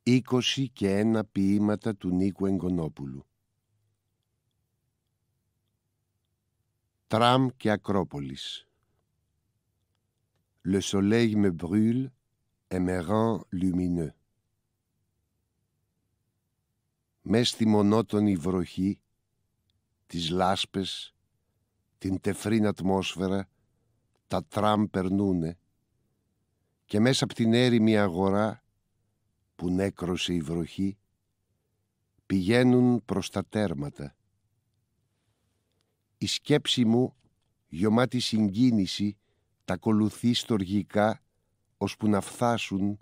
21 ποίηματα του Νίκου Εγκονόπουλου. Τραμ και Ακρόπολης. Le soleil me brûle et me rend lumineux. Μες στη μονότονη βροχή, τις λάσπες, την τεφρήν ατμόσφαιρα, τα τραμ περνούνε και μέσα από την έρημη αγορά που νέκρωσε η βροχή πηγαίνουν προς τα τέρματα. Η σκέψη μου, γεμάτη συγκίνηση, τα ακολουθεί στοργικά ώσπου να φθάσουν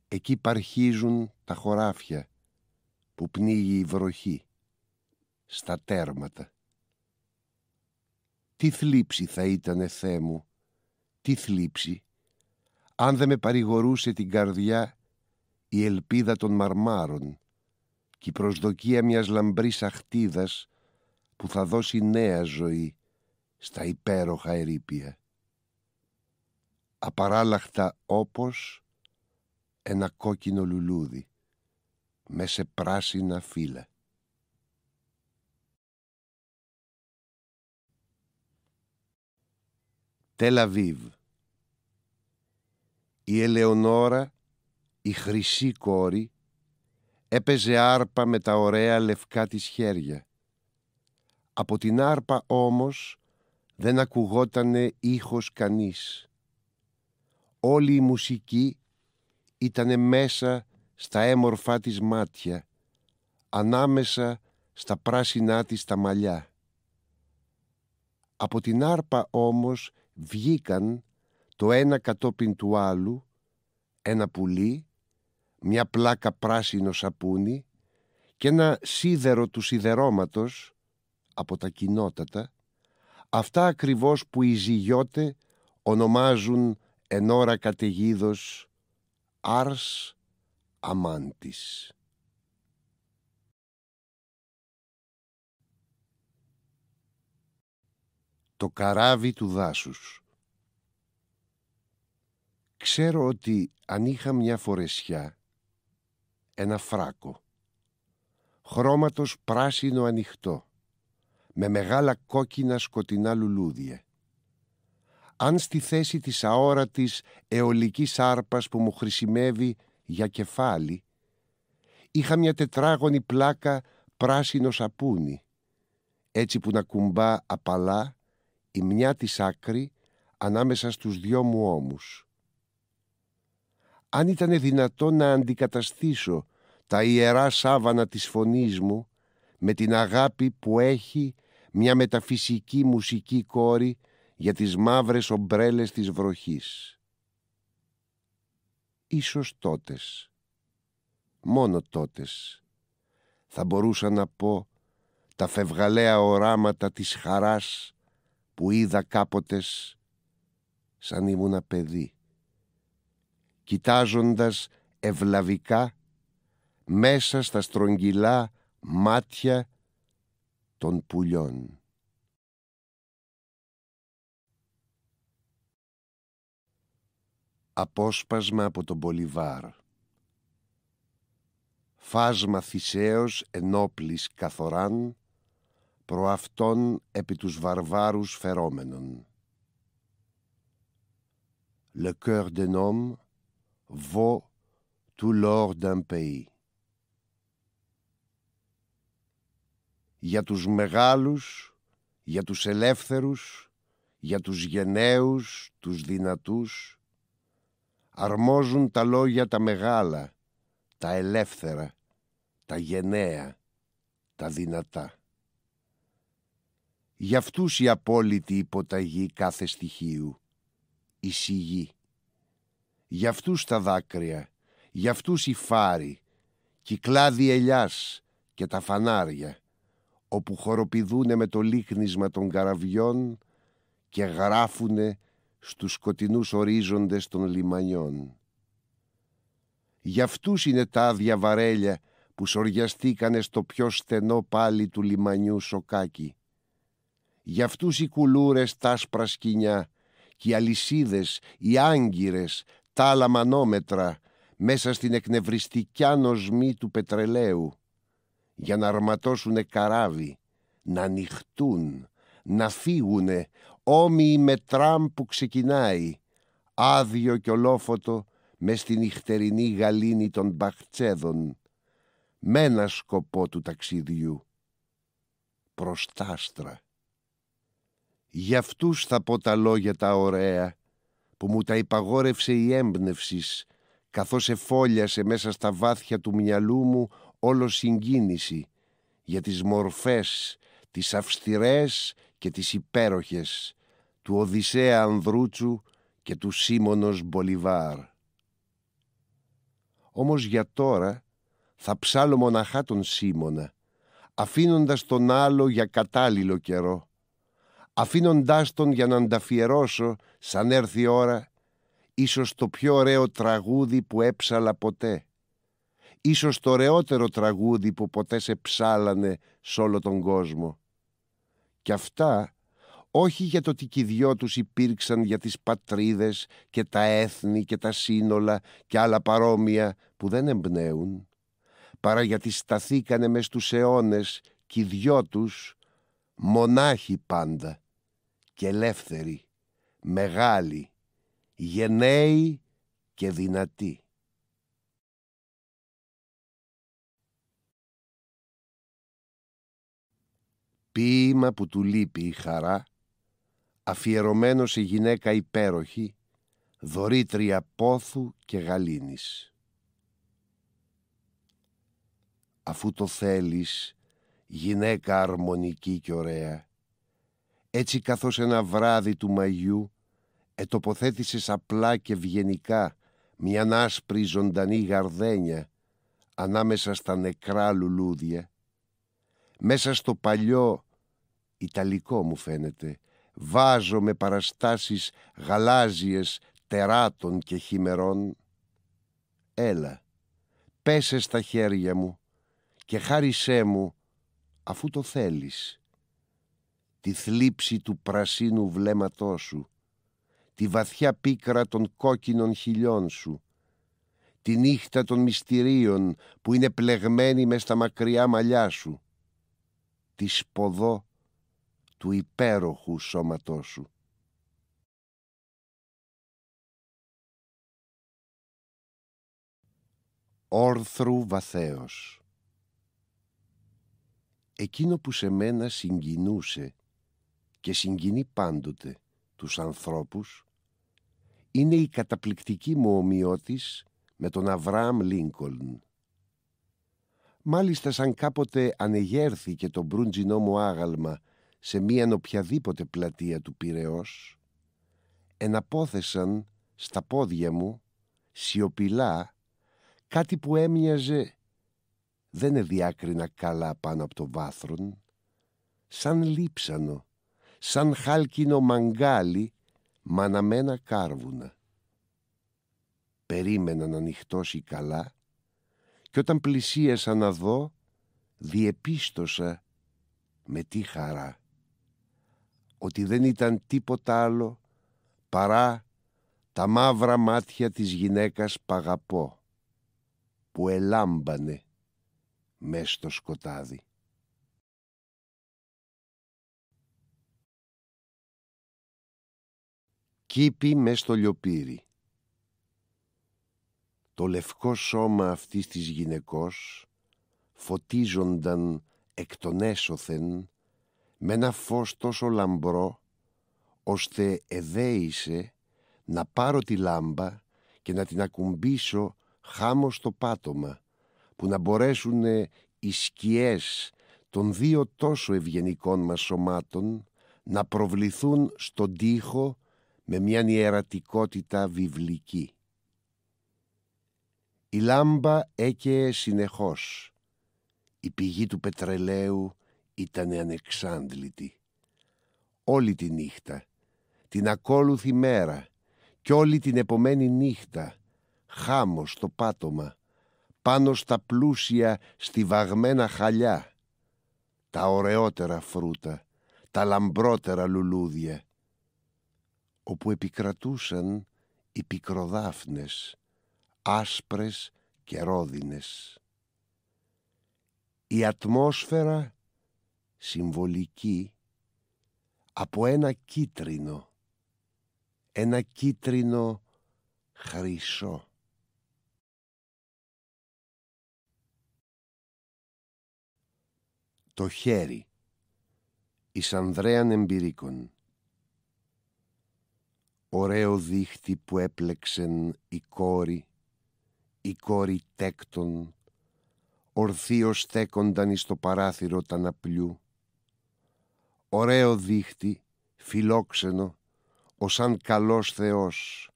εκεί που αρχίζουν τα χωράφια που πνίγει η βροχή, στα τέρματα. Τι θλίψη θα ήτανε, Θεέ μου, τι θλίψη, αν δεν με παρηγορούσε την καρδιά η ελπίδα των μαρμάρων και η προσδοκία μιας λαμπρής αχτίδας που θα δώσει νέα ζωή στα υπέροχα ερείπια. Απαράλλαχτα όπως ένα κόκκινο λουλούδι με σε πράσινα φύλλα. Τελ Αβίβ. Η Ελεονόρα, η χρυσή κόρη, έπαιζε άρπα με τα ωραία λευκά της χέρια. Από την άρπα όμως δεν ακουγότανε ήχος κανείς. Όλη η μουσική ήτανε μέσα στα έμορφά της μάτια, ανάμεσα στα πράσινά της τα μαλλιά. Από την άρπα όμως βγήκαν το ένα κατόπιν του άλλου, ένα πουλί, μια πλάκα πράσινο σαπούνι και ένα σίδερο του σιδερώματος από τα κοινότατα, αυτά ακριβώς που οι ζυγιώτε ονομάζουν εν ώρα καταιγίδος Άρς Αμάντης. Το καράβι του δάσους. Ξέρω ότι αν είχα μια φορεσιά, ένα φράκο, χρώματος πράσινο ανοιχτό, με μεγάλα κόκκινα σκοτεινά λουλούδια, αν στη θέση της αόρατης αιωλικής άρπας που μου χρησιμεύει για κεφάλι, είχα μια τετράγωνη πλάκα πράσινο σαπούνι, έτσι που να κουμπά απαλά η μια της άκρη ανάμεσα στους δυο μου ώμους. Αν ήτανε δυνατό να αντικαταστήσω τα ιερά σάβανα της φωνής μου με την αγάπη που έχει μια μεταφυσική μουσική κόρη για τις μαύρες ομπρέλες της βροχής. Ίσως τότες, μόνο τότες, θα μπορούσα να πω τα φευγαλαία οράματα της χαράς που είδα κάποτες σαν ήμουνα παιδί, κοιτάζοντας ευλαβικά μέσα στα στρογγυλά μάτια των πουλιών. Απόσπασμα από τον Μπολιβάρ. Φάσμα Θησέως ενόπλης καθοράν, προαυτόν επί τους βαρβάρους φερόμενων. Le cœur d'un homme vaut tout l'or d'un pays. Για τους μεγάλους, για τους ελεύθερους, για τους γενναίους, τους δυνατούς, αρμόζουν τα λόγια τα μεγάλα, τα ελεύθερα, τα γενναία, τα δυνατά. Για αυτούς η απόλυτη υποταγή κάθε στοιχείου, η σιγή. Για αυτούς τα δάκρυα, για αυτούς οι φάροι, κι οι κλάδοι ελιάς και τα φανάρια, όπου χοροπηδούνε με το λύχνισμα των καραβιών και γράφουνε στους σκοτεινούς ορίζοντες των λιμανιών. Για αυτούς είναι τα άδεια βαρέλια που σοριαστήκανε στο πιο στενό πάλι του λιμανιού σοκάκι. Για αυτούς οι κουλούρες τ' άσπρα σκοινιά κι οι αλυσίδες, οι άγκυρες, τα άλλα μανόμετρα μέσα στην εκνευριστικιά νοσμή του πετρελαίου, για να αρματώσουνε καράβι, να ανοιχτούν, να φύγουνε, όμοιοι με τραμ που ξεκινάει, άδειο κι ολόφωτο, μες στη νυχτερινή γαλήνη των μπαχτσέδων, με ένα σκοπό του ταξιδιού, προς τ' άστρα. Γι' αυτούς θα πω τα λόγια τα ωραία, που μου τα υπαγόρευσε η έμπνευσης, καθώς εφόλιασε μέσα στα βάθια του μυαλού μου όλο συγκίνηση για τις μορφές, τις αυστηρές και τις υπέροχες του Οδυσσέα Ανδρούτσου και του Σίμωνος Μπολιβάρ. Όμως για τώρα θα ψάλω μοναχά τον Σίμωνα, αφήνοντας τον άλλο για κατάλληλο καιρό, αφήνοντάς τον για να ανταφιερώσω, σαν έρθει η ώρα, ίσως το πιο ωραίο τραγούδι που έψαλα ποτέ, ίσως το ωραιότερο τραγούδι που ποτέ σε ψάλανε σ' όλο τον κόσμο. Κι αυτά όχι για το ότι κι οι δυο τους υπήρξαν για τις πατρίδες και τα έθνη και τα σύνολα και άλλα παρόμοια που δεν εμπνέουν, παρά γιατί σταθήκανε μες τους αιώνες κι οι δυο τους μονάχοι πάντα και ελεύθεροι, μεγάλοι, γενναίοι και δυνατοί. Ποίημα που του λείπει η χαρά, αφιερωμένο σε γυναίκα υπέροχη, δωρήτρια πόθου και γαλήνης. Αφού το θέλεις, γυναίκα αρμονική και ωραία, έτσι καθώς ένα βράδυ του Μαγιού ετοποθέτησες απλά και ευγενικά μιαν άσπρη ζωντανή γαρδένια ανάμεσα στα νεκρά λουλούδια, μέσα στο παλιό, ιταλικό μου φαίνεται, βάζω με παραστάσεις γαλάζιες τεράτων και χειμερών. Έλα, πέσε στα χέρια μου και χάρισέ μου, αφού το θέλεις, τη θλίψη του πρασίνου βλέμματός σου, τη βαθιά πίκρα των κόκκινων χιλιών σου, τη νύχτα των μυστηρίων που είναι πλεγμένη μες στα μακριά μαλλιά σου, τη σποδό του υπέροχου σώματός σου. Όρθρου βαθέως. Εκείνο που σε μένα συγκινούσε και συγκινεί πάντοτε τους ανθρώπους είναι η καταπληκτική μου ομοιότης με τον Αβραάμ Λίνκολν. Μάλιστα σαν κάποτε ανεγέρθηκε το μπρούντζινό μου άγαλμα σε μίαν οποιαδήποτε πλατεία του Πειραιώς, εναπόθεσαν στα πόδια μου σιωπηλά κάτι που έμοιαζε, δεν εδιάκρινα καλά πάνω από το βάθρον, σαν λείψανο, σαν χάλκινο μαγκάλι με αναμένα κάρβουνα. Περίμενα να νυχτώσει καλά και όταν πλησίασα να δω, διεπίστωσα με τι χαρά ότι δεν ήταν τίποτα άλλο παρά τα μαύρα μάτια της γυναίκας π' αγαπώ, που ελάμπανε μες στο σκοτάδι. Κήπη μες στο λιοπύρι. Το λευκό σώμα αυτής της γυναικός φωτίζονταν εκ των έσωθεν με ένα φως τόσο λαμπρό, ώστε εδέησε να πάρω τη λάμπα και να την ακουμπήσω χάμω στο πάτωμα, που να μπορέσουνε οι σκιές των δύο τόσο ευγενικών μας σωμάτων να προβληθούν στον τοίχο με μια ιερατικότητα βιβλική. Η λάμπα έκαιε συνεχώς. Η πηγή του πετρελαίου ήταν ανεξάντλητη. Όλη τη νύχτα, την ακόλουθη μέρα και όλη την επομένη νύχτα, χάμω στο πάτωμα, πάνω στα πλούσια στιβαγμένα χαλιά, τα ωραιότερα φρούτα, τα λαμπρότερα λουλούδια, όπου επικρατούσαν οι πικροδάφνες, άσπρες και ρόδινες. Η ατμόσφαιρα συμβολική από ένα κίτρινο χρυσό. Το χέρι εις Ανδρέαν Εμπειρίκων. Ωραίο δίχτυ που έπλεξεν η κόρη τέκτον, ορθίως στέκονταν εις το παράθυρο ταναπλιού. Ωραίο δίχτυ, φιλόξενο, σαν καλός Θεός,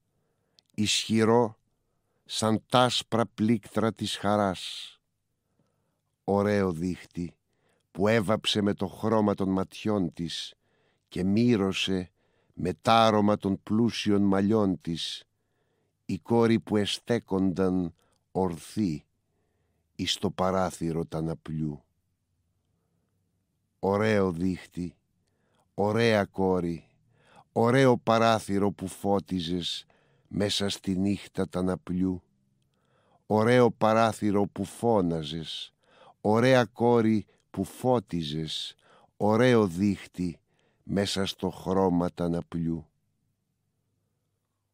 ισχυρό σαν τάσπρα πλήκτρα της χαράς. Ωραίο δίχτυ που έβαψε με το χρώμα των ματιών της και μύρωσε με τ' άρωμα των πλούσιων μαλλιών της, η κόρη που εστέκονταν ορθή εις το παράθυρο ταναπλιού. Ωραίο δίχτυ, ωραία κόρη, ωραίο παράθυρο που φώτιζες μέσα στη νύχτα ταναπλιού. Ωραίο παράθυρο που φώναζες, ωραία κόρη που φώτιζες, ωραίο δίχτυ μέσα στο χρώμα ταναπλιού.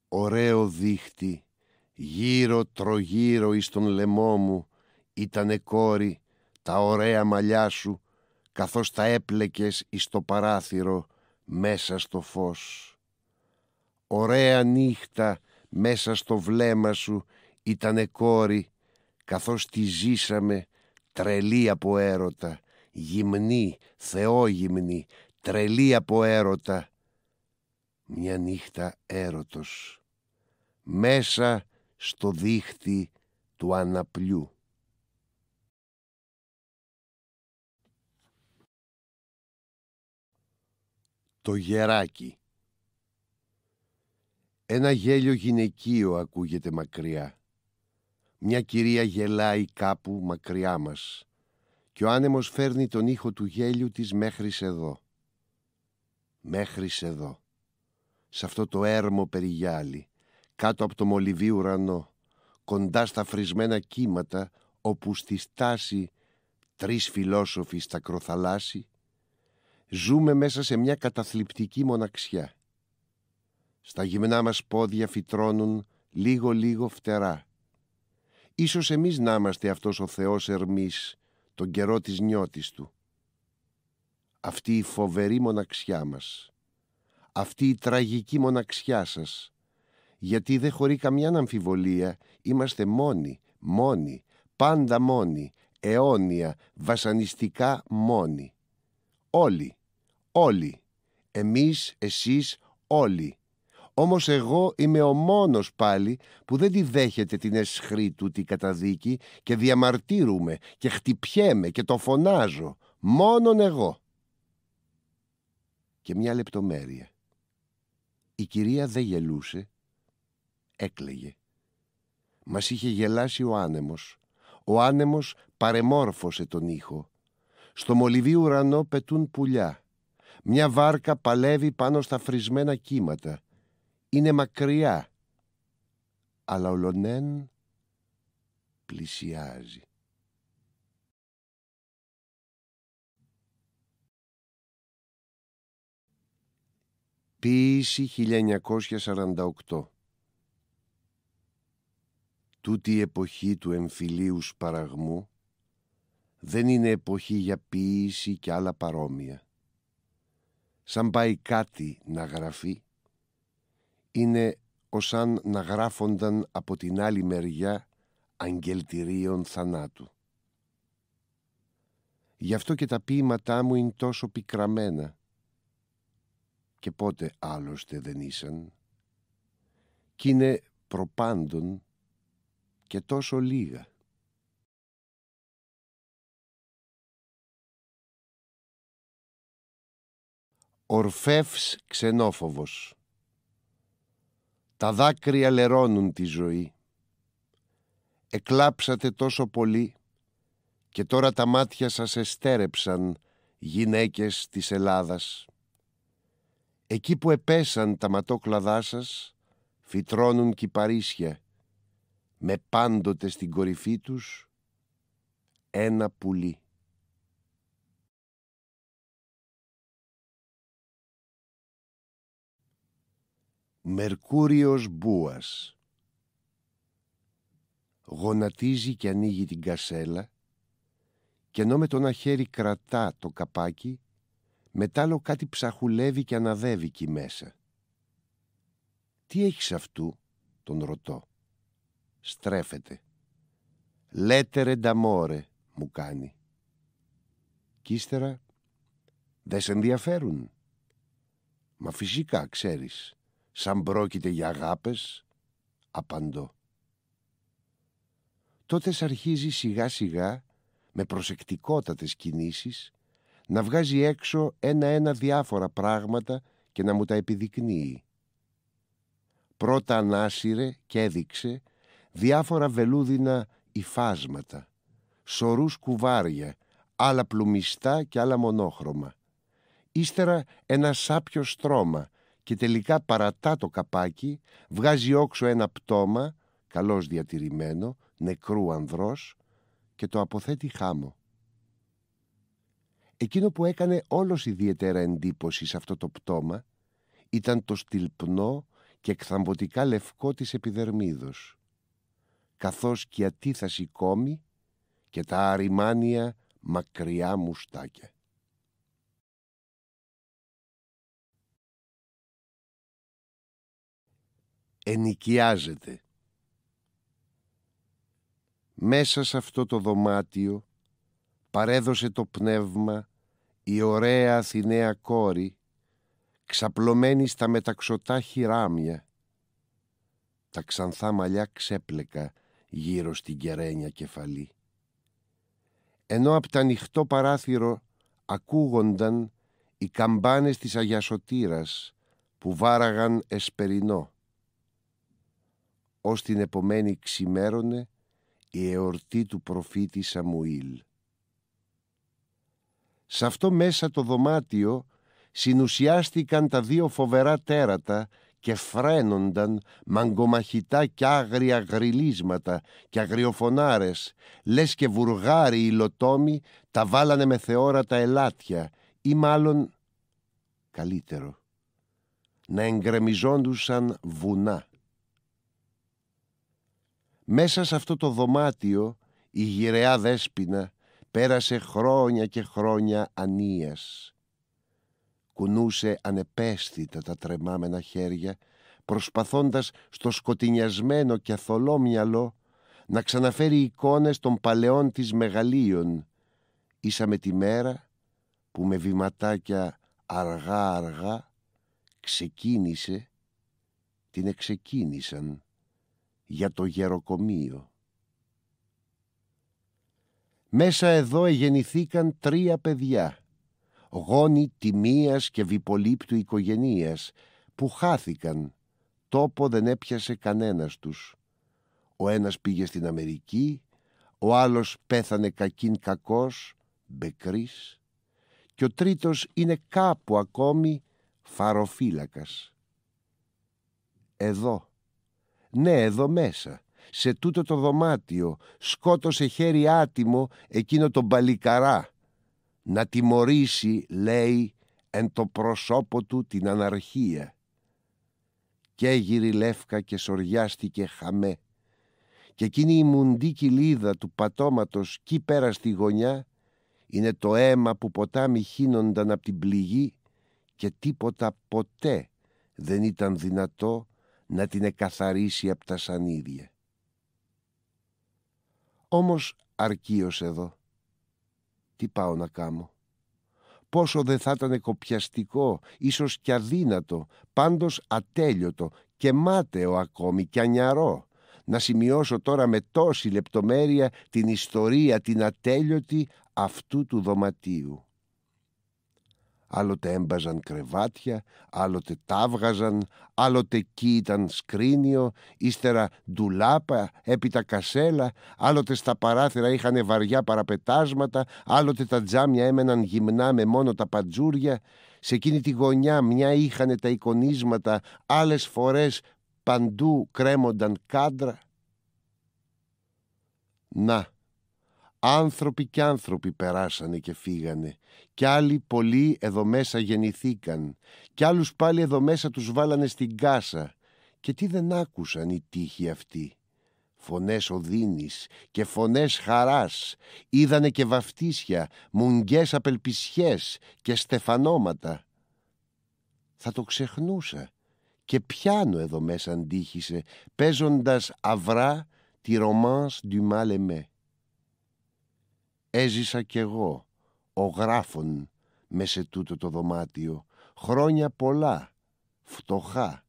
Ωραίο δίχτυ, γύρω τρογύρω εις τον λαιμό μου, ήτανε κόρη τα ωραία μαλλιά σου, καθώς τα έπλεκες εις το παράθυρο μέσα στο φως. Ωραία νύχτα μέσα στο βλέμμα σου ήτανε κόρη, καθώς τη ζήσαμε τρελή από έρωτα, γυμνή, θεόγυμνη, τρελή από έρωτα. Μια νύχτα έρωτος μέσα στο δίχτυ του αναπλιού. Το γεράκι. Ένα γέλιο γυναικείο ακούγεται μακριά. Μια κυρία γελάει κάπου μακριά μας και ο άνεμος φέρνει τον ήχο του γέλιου της μέχρις εδώ. Μέχρις εδώ, σε αυτό το έρμο περιγιάλι, κάτω από το μολυβί ουρανό, κοντά στα φρισμένα κύματα, όπου στη στάση 3 φιλόσοφοι στα κροθαλάσσι, ζούμε μέσα σε μια καταθλιπτική μοναξιά. Στα γυμνά μας πόδια φυτρώνουν λίγο φτερά. Ίσως εμείς να είμαστε αυτός ο Θεός Ερμής τον καιρό της νιώτης του. Αυτή η φοβερή μοναξιά μας, αυτή η τραγική μοναξιά σας, γιατί δεν χωρεί καμιά αμφιβολία, είμαστε μόνοι, πάντα μόνοι, αιώνια, βασανιστικά μόνοι. Όλοι, εμείς, εσείς, όλοι. Όμως εγώ είμαι ο μόνος πάλι που δεν τη δέχεται την αισχρή του τη καταδίκη και διαμαρτύρουμε και χτυπιέμαι και το φωνάζω, μόνον εγώ. Και μια λεπτομέρεια. Η κυρία δεν γελούσε, έκλαιγε. Μας είχε γελάσει ο άνεμος. Ο άνεμος παρεμόρφωσε τον ήχο. Στο μολυβί ουρανό πετούν πουλιά. Μια βάρκα παλεύει πάνω στα φρισμένα κύματα. Είναι μακριά, αλλά ολονέν πλησιάζει. Ποίηση 1948. Τούτη η εποχή του εμφυλίου σπαραγμού δεν είναι εποχή για ποίηση και άλλα παρόμοια. Σαν πάει κάτι να γραφεί, είναι ως αν να γράφονταν από την άλλη μεριά αγγελτηρίων θανάτου. Γι' αυτό και τα ποίηματά μου είναι τόσο πικραμένα. Και πότε άλλωστε δεν ήσαν. Κι είναι προπάντων και τόσο λίγα. Ορφεύς ξενόφοβος. Τα δάκρυα λερώνουν τη ζωή. Εκλάψατε τόσο πολύ και τώρα τα μάτια σας εστέρεψαν, γυναίκες της Ελλάδας. Εκεί που επέσαν τα ματόκλαδά σας, φυτρώνουν κυπαρίσια. με πάντοτε στην κορυφή τους ένα πουλί. Μερκούριος Μπούας. Γονατίζει και ανοίγει την κασέλα και ενώ με το ένα χέρι κρατά το καπάκι, μετ' άλλο κάτι ψαχουλεύει και αναδεύει εκεί μέσα. «Τι έχεις αυτού?» τον ρωτώ. Στρέφεται. «Λέτερε νταμόρε», μου κάνει. Κι ύστερα, «Δεν σε ενδιαφέρουν?» «Μα φυσικά, ξέρεις, σαν πρόκειται για αγάπες», απαντώ. Τότε αρχίζει σιγά σιγά, με προσεκτικότατες κινήσεις, να βγάζει έξω ένα-ένα διάφορα πράγματα και να μου τα επιδεικνύει. Πρώτα ανάσυρε και έδειξε διάφορα βελούδινα υφάσματα, σωρούς κουβάρια, άλλα πλουμιστά και άλλα μονόχρωμα. Ύστερα ένα σάπιο στρώμα και τελικά παρατά το καπάκι, βγάζει όξω ένα πτώμα, καλώς διατηρημένο, νεκρού ανδρός, και το αποθέτει χάμω. Εκείνο που έκανε όλος ιδιαίτερα εντύπωση σε αυτό το πτώμα ήταν το στυλπνό και εκθαμβωτικά λευκό της επιδερμίδος, καθώς και η ατίθαση κόμη και τα αριμάνια μακριά μουστάκια. Ενοικιάζεται. Μέσα σε αυτό το δωμάτιο παρέδωσε το πνεύμα η ωραία Αθηναία κόρη, ξαπλωμένη στα μεταξωτά χειράμια. Τα ξανθά μαλλιά ξέπλεκα γύρω στην κεραίνια κεφαλή. Ενώ απ' τα ανοιχτό παράθυρο ακούγονταν οι καμπάνες της Αγίας Σωτήρας που βάραγαν εσπερινό. Ως την επομένη ξημέρωνε η εορτή του προφήτη Σαμουήλ. Σ' αυτό μέσα το δωμάτιο συνουσιάστηκαν τα δύο φοβερά τέρατα και φρένονταν μαγκομαχητά κι άγρια γριλίσματα και αγριοφωνάρες, λες και βουργάροι υλοτόμοι τα βάλανε με θεόρατα ελάτια ή μάλλον, καλύτερο, να εγκρεμιζόντουσαν βουνά. Μέσα σε αυτό το δωμάτιο η γυραιά δέσποινα πέρασε χρόνια και χρόνια ανίας. Κουνούσε ανεπαίσθητα τα τρεμάμενα χέρια, προσπαθώντας στο σκοτεινιασμένο και αθολό μυαλό να ξαναφέρει εικόνες των παλαιών της μεγαλείων, ίσα με τη μέρα που με βηματάκια αργά-αργά ξεκίνησε, την εξεκίνησαν για το γεροκομείο. Μέσα εδώ εγεννηθήκαν 3 παιδιά, γόνοι τιμίας και βιπολίπτου οικογενείας, που χάθηκαν, τόπο δεν έπιασε κανένας τους. Ο ένας πήγε στην Αμερική, ο άλλος πέθανε κακήν κακός, μπεκρής, και ο τρίτος είναι κάπου ακόμη φαροφύλακας. Εδώ, ναι, εδώ μέσα, σε τούτο το δωμάτιο, σκότωσε χέρι άτιμο εκείνο τον παλικαρά, να τιμωρήσει, λέει, εν το προσώπο του την αναρχία. Και γυριλεύκα και σοριάστηκε χαμέ, και εκείνη η μουντή κοιλίδα του πατώματος κι πέρα στη γωνιά είναι το αίμα που ποτάμι χύνονταν από την πληγή και τίποτα ποτέ δεν ήταν δυνατό να την εκαθαρίσει από τα σανίδια. Όμως αρκείως εδώ. Τι πάω να κάμω? Πόσο δεν θα ήταν κοπιαστικό, ίσως κι αδύνατο, πάντως ατέλειωτο και μάταιο ακόμη κι ανιαρό, να σημειώσω τώρα με τόση λεπτομέρεια την ιστορία την ατέλειωτη αυτού του δωματίου. Άλλοτε έμπαζαν κρεβάτια, άλλοτε τάβγαζαν, άλλοτε εκεί ήταν σκρίνιο, ύστερα ντουλάπα, έπειτα κασέλα, άλλοτε στα παράθυρα είχανε βαριά παραπετάσματα, άλλοτε τα τζάμια έμεναν γυμνά με μόνο τα παντζούρια, σε εκείνη τη γωνιά μια είχανε τα εικονίσματα, άλλες φορές παντού κρέμονταν κάντρα. Να, άνθρωποι κι άνθρωποι περάσανε και φύγανε, κι άλλοι πολλοί εδώ μέσα γεννηθήκαν, κι άλλους πάλι εδώ μέσα τους βάλανε στην κάσα. Και τι δεν άκουσαν οι τύχοι αυτοί? Φωνές οδύνης και φωνές χαράς, είδανε και βαφτίσια, μουγγές απελπισιές και στεφανώματα. Θα το ξεχνούσα και πιάνω εδώ μέσα αντίχησε, παίζοντας αυρά τη Romance du Mal-Aimé. Έζησα κι εγώ, ο γράφων, μες σε τούτο το δωμάτιο, χρόνια πολλά, φτωχά,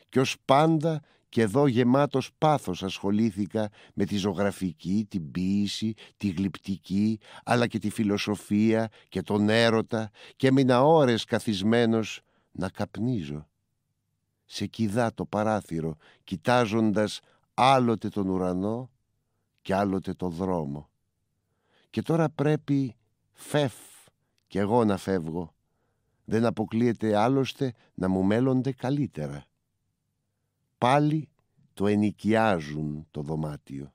κι ως πάντα και εδώ γεμάτος πάθος ασχολήθηκα με τη ζωγραφική, την ποίηση, τη γλυπτική, αλλά και τη φιλοσοφία και τον έρωτα, και έμεινα ώρες καθισμένος να καπνίζω. Σε κηδά το παράθυρο, κοιτάζοντας άλλοτε τον ουρανό και άλλοτε το δρόμο. Και τώρα πρέπει κι εγώ να φεύγω. Δεν αποκλείεται άλλωστε να μου μέλλονται καλύτερα. Πάλι το ενοικιάζουν το δωμάτιο.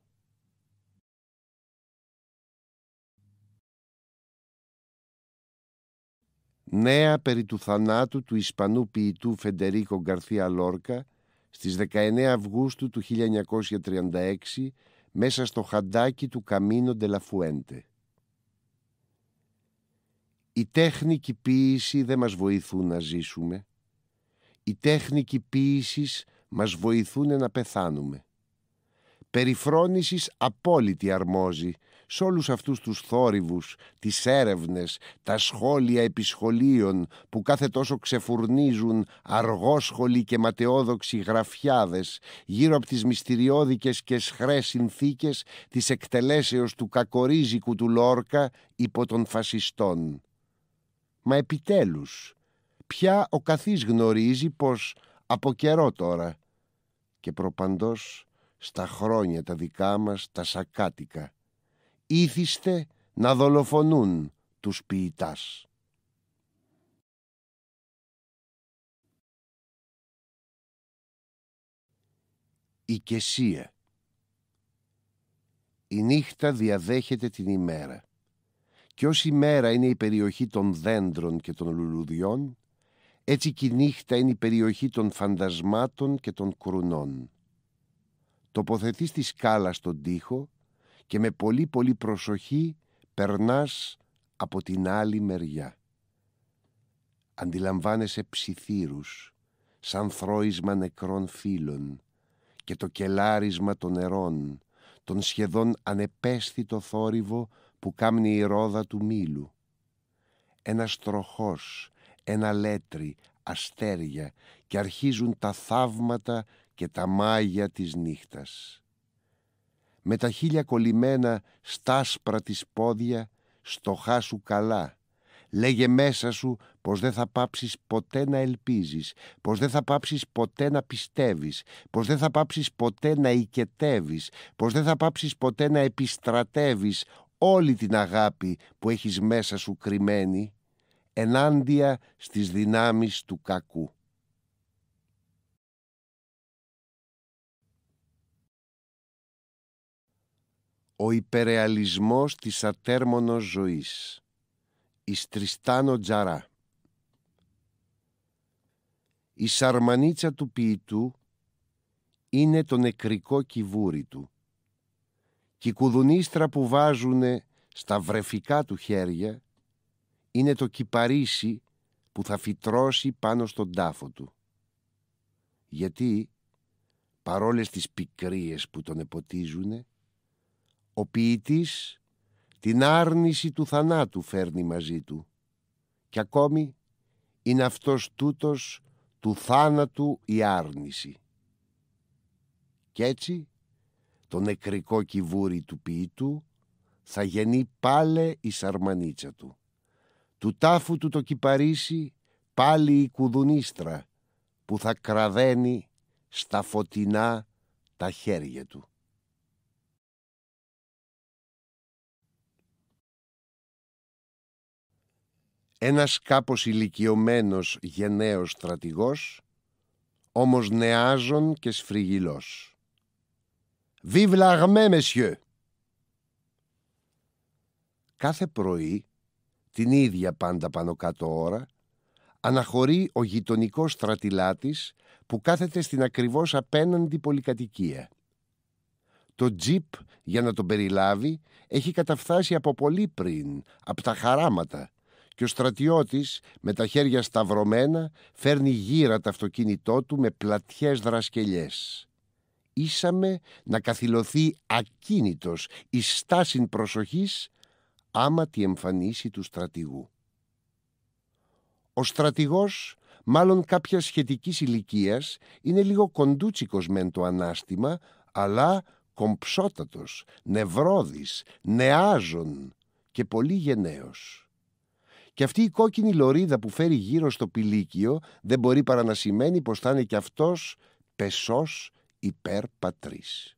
Νέα περί του θανάτου του Ισπανού ποιητού Φεντερίκο Γκαρθία Λόρκα στις 19 Αυγούστου του 1936 μέσα στο χαντάκι του Καμίνο ντε λα Φουέντε. Η τέχνη και η ποίηση δεν μας βοηθούν να ζήσουμε. Η τέχνη και η ποίησης μας βοηθούν να πεθάνουμε. Περιφρόνησης απόλυτη αρμόζει σ' όλους αυτούς τους θόρυβους, τις έρευνες, τα σχόλια επισχολείων που κάθε τόσο ξεφουρνίζουν αργόσχολοι και ματαιόδοξοι γραφιάδες γύρω από τις μυστηριώδικες και σχρές συνθήκες της εκτελέσεως του κακορίζικου του Λόρκα υπό των φασιστών. Μα επιτέλους, πια ο καθής γνωρίζει πως από καιρό τώρα και προπαντός στα χρόνια τα δικά μας τα σακάτικα ήθιστε να δολοφονούν τους ποιητάς. Η Κεσία. Η νύχτα διαδέχεται την ημέρα και ως η μέρα είναι η περιοχή των δέντρων και των λουλουδιών, έτσι και η νύχτα είναι η περιοχή των φαντασμάτων και των κρουνών. Τοποθετείς τη σκάλα στον τοίχο και με πολύ προσοχή περνάς από την άλλη μεριά. Αντιλαμβάνεσαι ψιθύρους σαν θρώισμα νεκρών φύλων και το κελάρισμα των νερών, τον σχεδόν ανεπαίσθητο θόρυβο που κάμνει η ρόδα του μήλου. Ένας τροχός, ένα λέτρι, αστέρια και αρχίζουν τα θαύματα και τα μάγια της νύχτας. Με τα χείλια κολλημένα στάσπρα της πόδια, στοχά σου καλά. Λέγε μέσα σου πως δεν θα πάψεις ποτέ να ελπίζεις, πως δεν θα πάψεις ποτέ να πιστεύεις, πως δεν θα πάψεις ποτέ να οικετεύεις, πως δεν θα πάψεις ποτέ να επιστρατεύεις όλη την αγάπη που έχεις μέσα σου κρυμμένη, ενάντια στις δυνάμεις του κακού. Ο υπερεαλισμός της ατέρμονος ζωής. Εις Τριστάνο Τζαρά. Η σαρμανίτσα του ποιητού είναι το νεκρικό κιβούρι του και η κουδουνίστρα που βάζουνε στα βρεφικά του χέρια είναι το κυπαρίσι που θα φυτρώσει πάνω στον τάφο του. Γιατί, παρόλες τις πικρίες που τον εποτίζουνε, ο ποιητής την άρνηση του θανάτου φέρνει μαζί του και ακόμη είναι αυτός τούτος του θάνατου η άρνηση. Κι έτσι το νεκρικό κιβούρι του ποιητού θα γεννεί πάλε η σαρμανίτσα του. Του τάφου του το κυπαρίσι πάλι η κουδουνίστρα που θα κραδένει στα φωτεινά τα χέρια του. Ένας κάπως ηλικιωμένος γενναίος στρατηγός, όμως νεάζων και σφριγιλός. «Vive l'armée, messieurs!» Κάθε πρωί, την ίδια πάντα πάνω κάτω ώρα, αναχωρεί ο γειτονικός στρατιλάτης που κάθεται στην ακριβώς απέναντι πολυκατοικία. Το τζιπ, για να τον περιλάβει, έχει καταφθάσει από πολύ πριν, από τα χαράματα, και ο στρατιώτης, με τα χέρια σταυρωμένα, φέρνει γύρα το αυτοκίνητό του με πλατιές δρασκελιές. Ήσαμε να καθυλωθεί ακίνητος εις στάσιν προσοχής άμα τη εμφανίσει του στρατηγού. Ο στρατηγός, μάλλον κάποιας σχετικής ηλικίας, είναι λίγο κοντούτσικος μεν το ανάστημα, αλλά κομψότατος, νευρώδης, νεάζων και πολύ γενναίος. Και αυτή η κόκκινη λωρίδα που φέρει γύρω στο πηλίκιο δεν μπορεί παρά να σημαίνει πως θα είναι κι αυτός πεσός υπέρ πατρίς.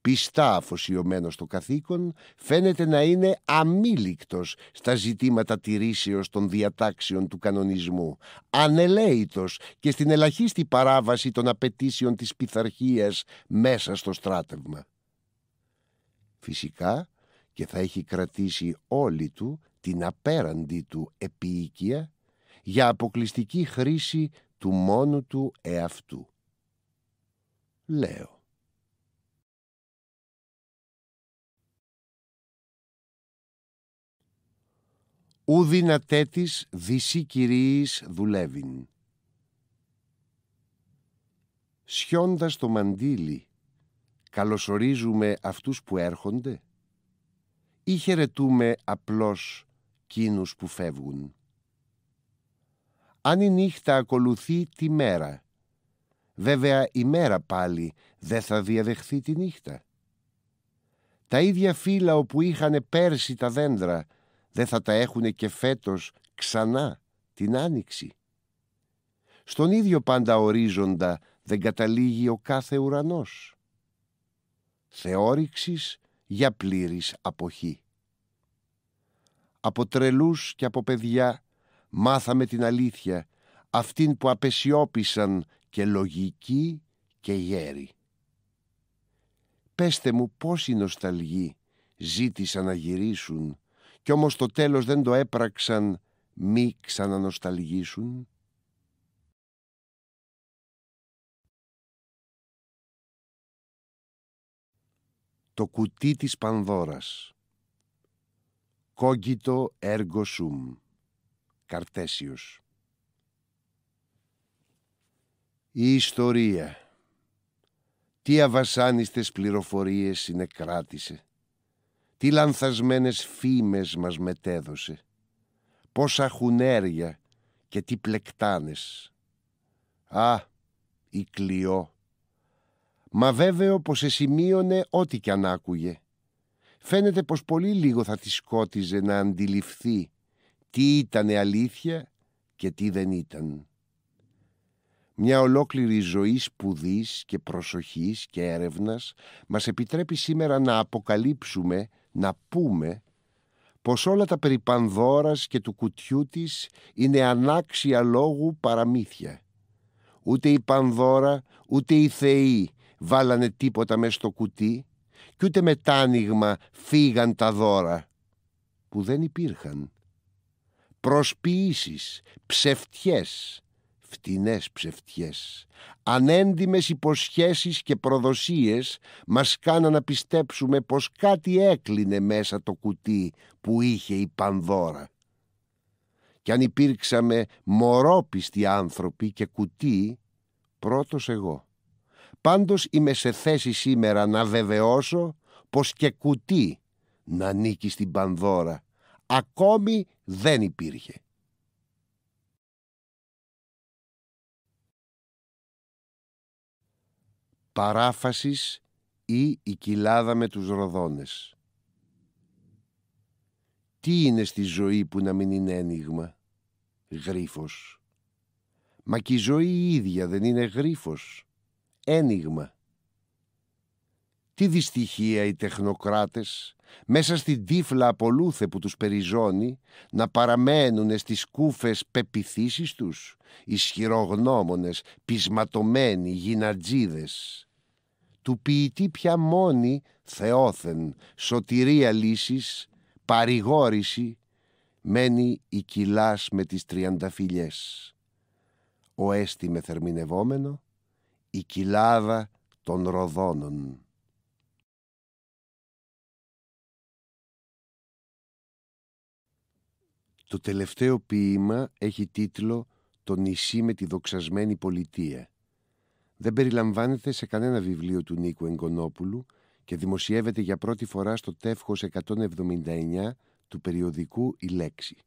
Πιστά αφοσιωμένος στο καθήκον, φαίνεται να είναι αμήλικτος στα ζητήματα τηρήσεως των διατάξεων του κανονισμού, ανελαίητος και στην ελαχίστη παράβαση των απαιτήσεων της πειθαρχίας μέσα στο στράτευμα. Φυσικά και θα έχει κρατήσει όλη του την απέραντη του επίοικια για αποκλειστική χρήση του μόνου του εαυτού. Λέω. Ου δυνατέτης δυσί κυρίης δουλεύειν. Σιώντας το μαντίλι, καλωσορίζουμε αυτούς που έρχονται ή χαιρετούμε απλώς κείνους που φεύγουν? Αν η νύχτα ακολουθεί τη μέρα, βέβαια η μέρα πάλι δεν θα διαδεχθεί τη νύχτα. Τα ίδια φύλλα όπου είχανε πέρσι τα δέντρα δεν θα τα έχουνε και φέτος ξανά την άνοιξη. Στον ίδιο πάντα ορίζοντα δεν καταλήγει ο κάθε ουρανός. Θεόρυξης για πλήρης αποχή. Από τρελούς και από παιδιά μάθαμε την αλήθεια, αυτήν που απεσιώπησαν και λογικοί και γέροι. Πέστε μου πόσοι νοσταλγοί ζήτησαν να γυρίσουν κι όμως το τέλος δεν το έπραξαν μη ξανανοσταλγήσουν. Το κουτί της Πανδώρας. Κόγκιτο έργο σουμ. Καρτέσιος. Η ιστορία. Τι αβασάνιστες πληροφορίες συνεκράτησε. Τι λανθασμένες φήμες μας μετέδωσε. Πόσα χουνέρια και τι πλεκτάνες. Α, η Κλειό. Μα βέβαιο πως εσημείωνε ό,τι κι αν άκουγε. Φαίνεται πως πολύ λίγο θα τη σκότιζε να αντιληφθεί τι ήτανε αλήθεια και τι δεν ήταν. Μια ολόκληρη ζωή σπουδής και προσοχής και έρευνας μας επιτρέπει σήμερα να αποκαλύψουμε, να πούμε πως όλα τα περί Πανδώρας και του κουτιού της είναι ανάξια λόγου παραμύθια. Ούτε η Πανδώρα ούτε οι θεοί βάλανε τίποτα μες στο κουτί κι ούτε με τ' άνοιγμα φύγαν τα δώρα που δεν υπήρχαν. Προσποιήσεις, ψευτιές, φτηνές ψευτιές, ανέντιμες υποσχέσεις και προδοσίες μας κάναν να πιστέψουμε πως κάτι έκλεινε μέσα το κουτί που είχε η Πανδώρα. Κι αν υπήρξαμε μωρόπιστοι άνθρωποι και κουτί, πρώτος εγώ. Πάντως είμαι σε θέση σήμερα να βεβαιώσω πως και κουτί να ανήκει στην Πανδώρα ακόμη δεν υπήρχε. Παράφασης ή η κοιλάδα με τους ροδόνες. Τι είναι στη ζωή που να μην είναι ένιγμα? Γρίφος. Μα και η ζωή η ίδια δεν είναι γρίφος, ένιγμα. Τι δυστυχία οι τεχνοκράτες μέσα στην τύφλα απολούθε που τους περιζώνει να παραμένουν στις κούφες πεποιθήσεις τους, ισχυρογνώμονες, πεισματωμένοι γυνατζίδες. Του ποιητή πια μόνη θεόθεν σωτηρία λύσης παρηγόρηση μένει η κοιλάς με τις τριανταφυλιές. Ο έστι με θερμινευόμενο, η κοιλάδα των Ροδώνων. Το τελευταίο ποίημα έχει τίτλο «Το νησί με τη δοξασμένη πολιτεία». Δεν περιλαμβάνεται σε κανένα βιβλίο του Νίκου Εγκονόπουλου και δημοσιεύεται για πρώτη φορά στο τεύχος 179 του περιοδικού «Η Λέξη».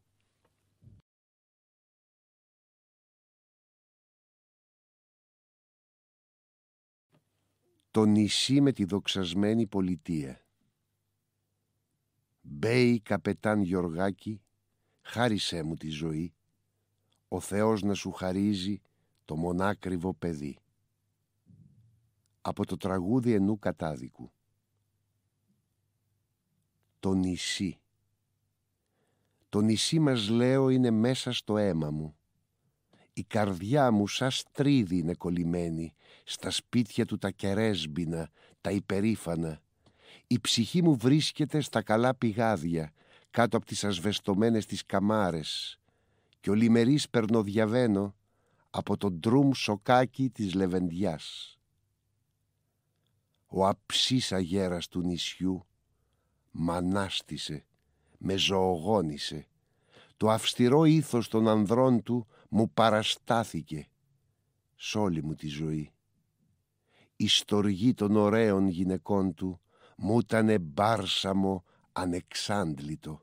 Το νησί με τη δοξασμένη πολιτεία. Μπέι καπετάν Γιωργάκη, χάρισέ μου τη ζωή, ο Θεός να σου χαρίζει το μονάκριβο παιδί. Από το τραγούδι ενού κατάδικου. Το νησί. Το νησί μας λέω είναι μέσα στο αίμα μου. Η καρδιά μου σαν στρίδι είναι κολλημένη στα σπίτια του τα κερέσμπινα, τα υπερήφανα. Η ψυχή μου βρίσκεται στα καλά πηγάδια, κάτω από τις ασβεστομένες τις καμάρες και ολημερής περνοδιαβαίνω από το ντρουμ σοκάκι της Λεβεντιάς. Ο αψής αγέρας του νησιού μ' ανάστησε, με ζωογόνησε. Το αυστηρό ήθος των ανδρών του μου παραστάθηκε σ' όλη μου τη ζωή. Η στοργή των ωραίων γυναικών του μου ήτανε μπάρσαμο ανεξάντλητο.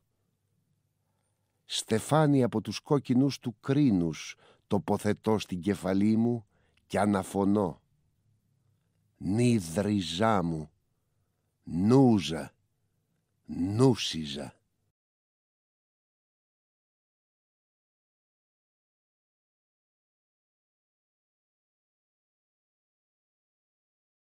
Στεφάνι από τους κόκκινους του κρίνους τοποθετώ στην κεφαλή μου και αναφωνώ. Νίδριζά μου, νούζα, νούσιζα.